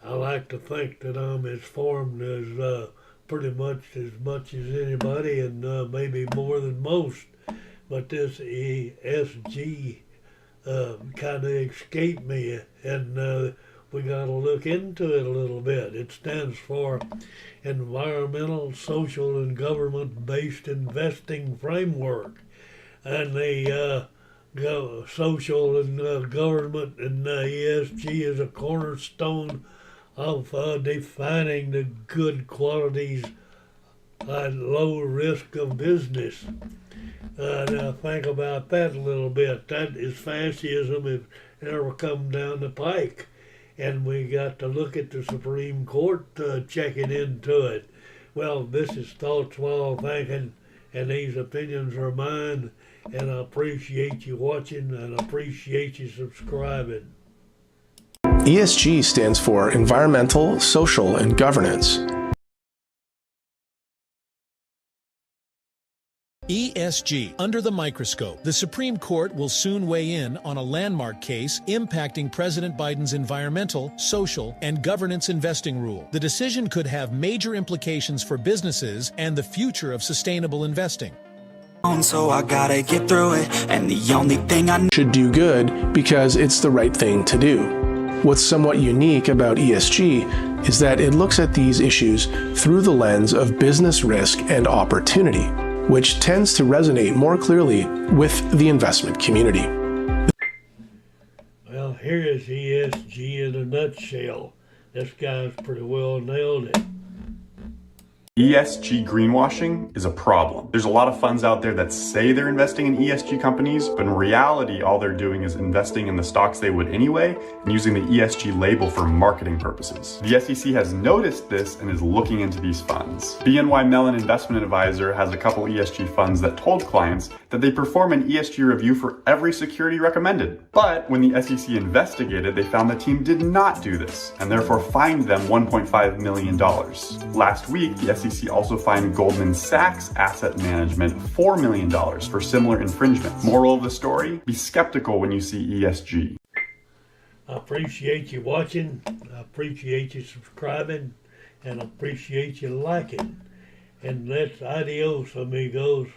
I like to think that I'm as formed as pretty much as anybody, and maybe more than most. But this ESG kind of escaped me, and we got to look into it a little bit. It stands for Environmental, Social, and Government-Based Investing Framework, and the social and government and ESG is a cornerstone of defining the good qualities and low risk of business. Now think about that a little bit. That is fascism if it ever come down the pike. And we got to look at the Supreme Court checking into it. Well, this is Thoughts While Thinking, and these opinions are mine, and I appreciate you watching and appreciate you subscribing. ESG stands for Environmental, Social, and Governance. ESG, under the microscope. The Supreme Court will soon weigh in on a landmark case impacting President Biden's environmental, social, and governance investing rule. The decision could have major implications for businesses and the future of sustainable investing. So I gotta get through it, and the only thing I Should do good because it's the right thing to do. What's somewhat unique about ESG is that it looks at these issues through the lens of business risk and opportunity, which tends to resonate more clearly with the investment community. Well, here is ESG in a nutshell. This guy's pretty well nailed it. ESG greenwashing is a problem. There's a lot of funds out there that say they're investing in ESG companies, but in reality, all they're doing is investing in the stocks they would anyway and using the ESG label for marketing purposes. The SEC has noticed this and is looking into these funds. BNY Mellon Investment Advisor has a couple ESG funds that told clients that they perform an ESG review for every security recommended. But when the SEC investigated, they found the team did not do this and therefore fined them $1.5 million. Last week, the SEC also fined Goldman Sachs Asset Management $4 million for similar infringements. Moral of the story, be skeptical when you see ESG. I appreciate you watching, I appreciate you subscribing, and I appreciate you liking. And let's adios, amigos.